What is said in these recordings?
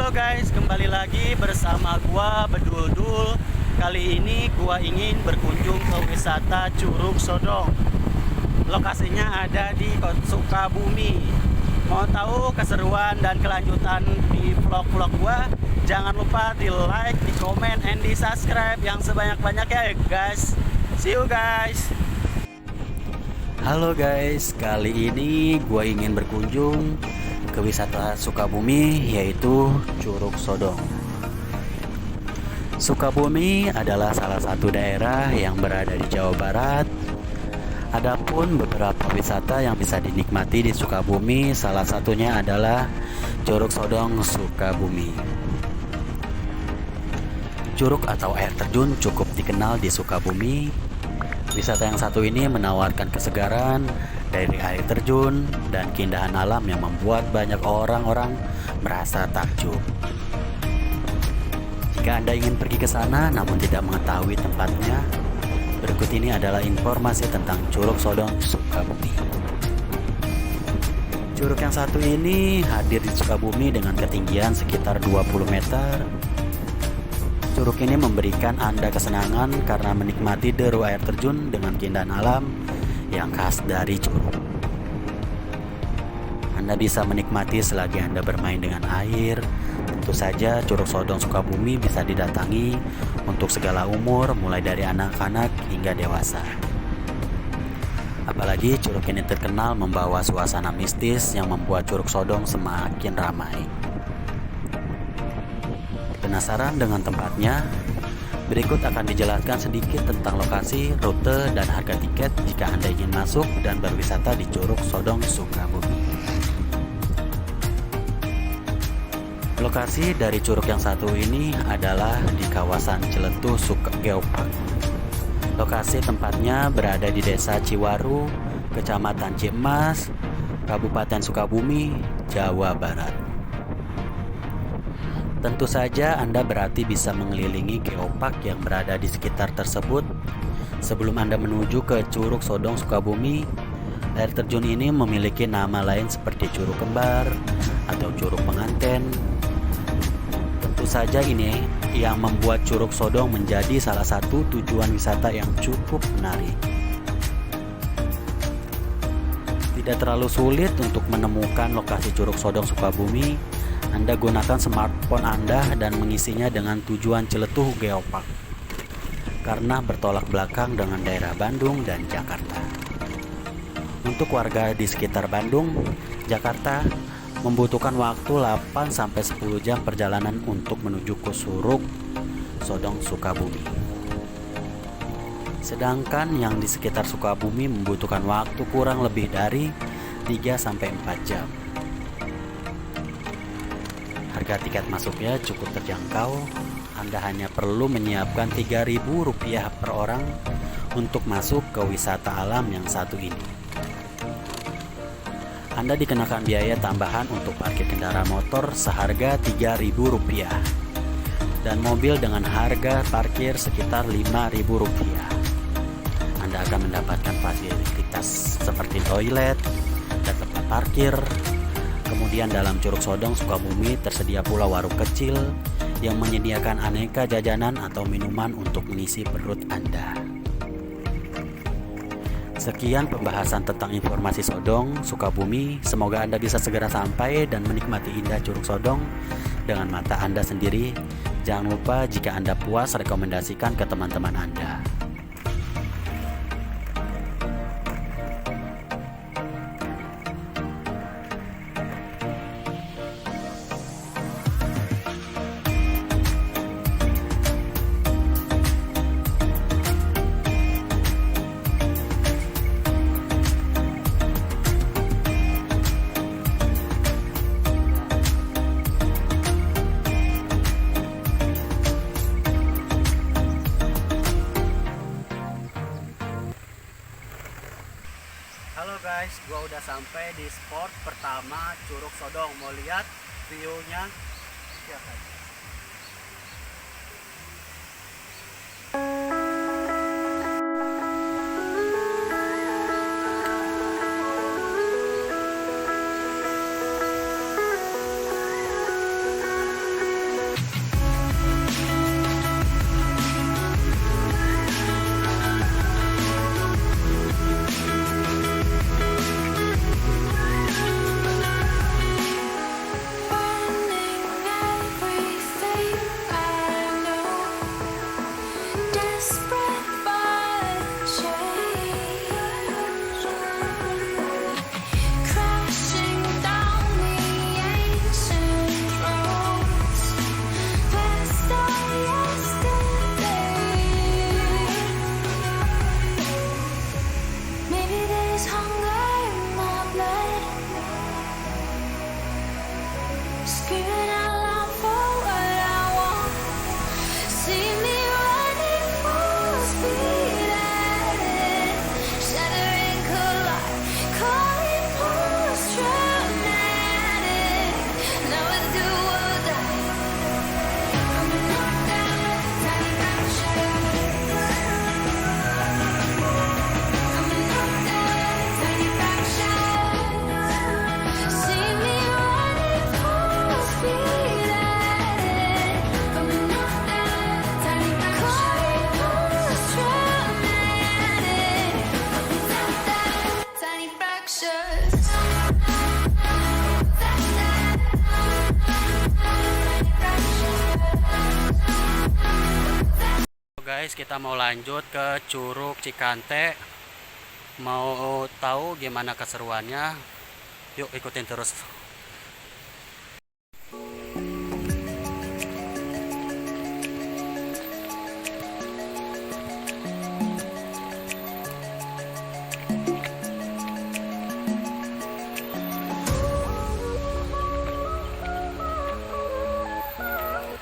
Halo guys, kembali lagi bersama gua Bedul-Dul. Kali ini gua ingin berkunjung ke wisata Curug Sodong. Lokasinya ada di Sukabumi. Mau tahu keseruan dan kelanjutan di vlog-vlog gua? Jangan lupa di like, di komen, and di subscribe yang sebanyak-banyaknya ya guys. See you guys. Halo guys, kali ini gua ingin berkunjung ke wisata Sukabumi, yaitu Curug Sodong. Sukabumi adalah salah satu daerah yang berada di Jawa Barat. Adapun beberapa wisata yang bisa dinikmati di Sukabumi, salah satunya adalah Curug Sodong Sukabumi. Curug atau air terjun cukup dikenal di Sukabumi. Wisata yang satu ini menawarkan kesegaran dari air terjun dan keindahan alam yang membuat banyak orang-orang merasa takjub. Jika Anda ingin pergi ke sana namun tidak mengetahui tempatnya, berikut ini adalah informasi tentang Curug Sodong Sukabumi. Curug yang satu ini hadir di Sukabumi dengan ketinggian sekitar 20 meter. Curug ini memberikan Anda kesenangan karena menikmati deru air terjun dengan keindahan alam yang khas dari curug. Anda bisa menikmati selagi Anda bermain dengan air. Tentu saja Curug Sodong Sukabumi bisa didatangi untuk segala umur, mulai dari anak-anak hingga dewasa. Apalagi curug ini terkenal membawa suasana mistis yang membuat Curug Sodong semakin ramai. Penasaran dengan tempatnya? Berikut akan dijelaskan sedikit tentang lokasi, rute, dan harga tiket jika Anda ingin masuk dan berwisata di Curug Sodong Sukabumi. Lokasi dari curug yang satu ini adalah di kawasan Ciletuh Geopark. Lokasi tempatnya berada di Desa Ciwaru, Kecamatan Cimas, Kabupaten Sukabumi, Jawa Barat. Tentu saja Anda berarti bisa mengelilingi geopark yang berada di sekitar tersebut. Sebelum Anda menuju ke Curug Sodong Sukabumi, air terjun ini memiliki nama lain seperti Curug Kembar atau Curug Penganten. Tentu saja ini yang membuat Curug Sodong menjadi salah satu tujuan wisata yang cukup menarik. Tidak terlalu sulit untuk menemukan lokasi Curug Sodong Sukabumi. Anda gunakan smartphone Anda dan mengisinya dengan tujuan Ciletuh Geopark karena bertolak belakang dengan daerah Bandung dan Jakarta. Untuk warga di sekitar Bandung, Jakarta membutuhkan waktu 8-10 jam perjalanan untuk menuju ke Curug Sodong Sukabumi. Sedangkan yang di sekitar Sukabumi membutuhkan waktu kurang lebih dari 3-4 jam. Harga tiket masuknya cukup terjangkau. Anda hanya perlu menyiapkan Rp3.000 per orang untuk masuk ke wisata alam yang satu ini. Anda dikenakan biaya tambahan untuk parkir kendaraan motor seharga Rp3.000 dan mobil dengan harga parkir sekitar Rp5.000. Anda akan mendapatkan fasilitas seperti toilet dan tempat parkir. Kemudian dalam Curug Sodong Sukabumi tersedia pula warung kecil yang menyediakan aneka jajanan atau minuman untuk mengisi perut Anda. Sekian pembahasan tentang informasi Sodong Sukabumi. Semoga Anda bisa segera sampai dan menikmati indah Curug Sodong dengan mata Anda sendiri. Jangan lupa jika Anda puas, rekomendasikan ke teman-teman Anda. Halo guys, gua udah sampai di spot pertama Curug Sodong. Mau lihat view-nya? Ya kan. guys, kita mau lanjut ke Curug Cikante. Mau tahu gimana keseruannya? Yuk ikutin terus.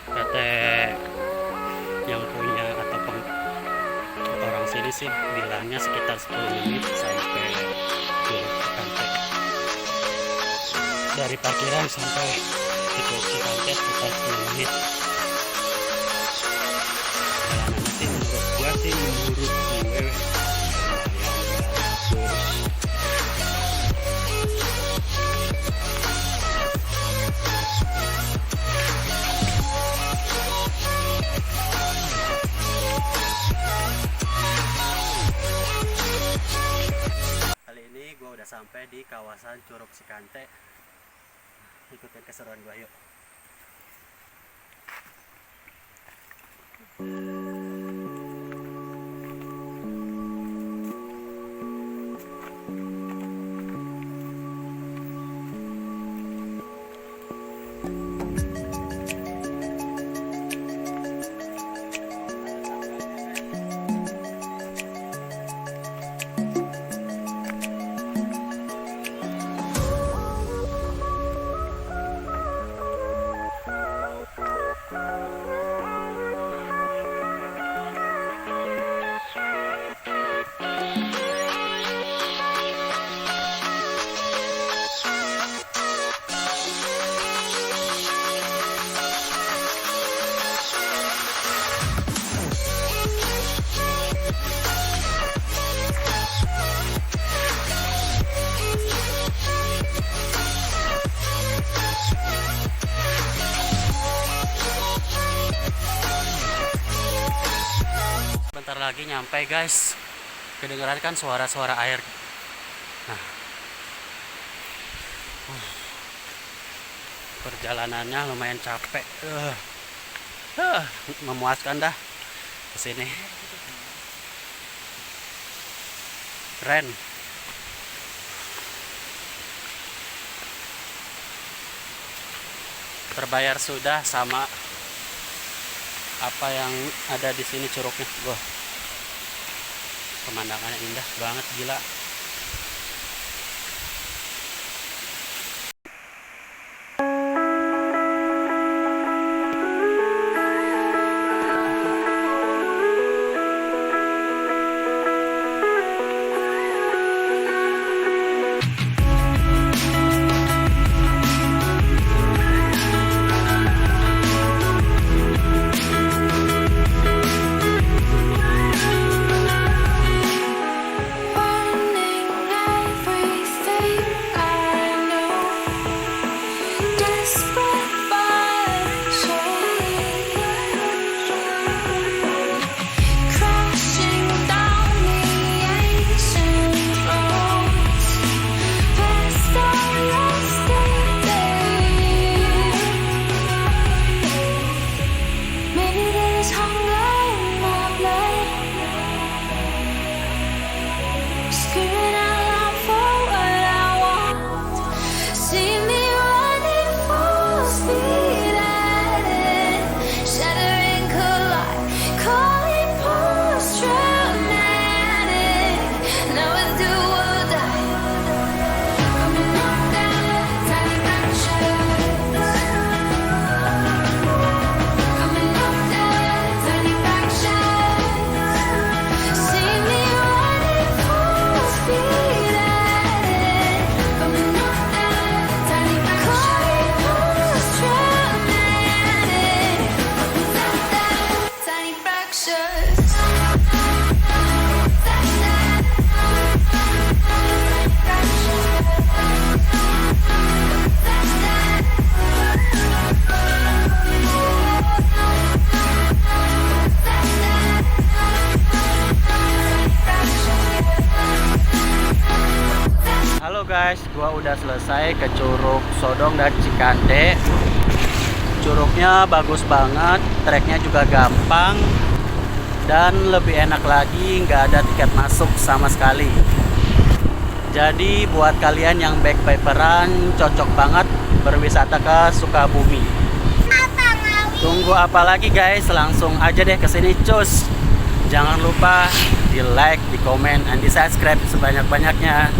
PT yang punya atau orang sini sih bilangnya sekitar 10 menit sampai Curug Cikante. Dari parkiran sampai ke Curug Cikante sekitar 10 menit. Jalanannya sih menurut gua sih menurut gue udah sampai di kawasan Curug Cikante. Ikutin keseruan gua yuk. Bentar lagi nyampe guys. Kedengeran kan suara-suara air. Nah, perjalanannya lumayan capek. Memuaskan dah kesini. Keren. Terbayar sudah sama apa yang ada di sini curugnya. Wah, pemandangannya indah banget, gila. Guys, gua udah selesai ke Curug Sodong dan Cikante. Curugnya bagus banget, treknya juga gampang. Dan lebih enak lagi, nggak ada tiket masuk sama sekali. Jadi buat kalian yang backpackeran cocok banget berwisata ke Sukabumi. Tunggu apa lagi guys, langsung aja deh ke sini cus. Jangan lupa di like, di komen, dan di subscribe sebanyak-banyaknya.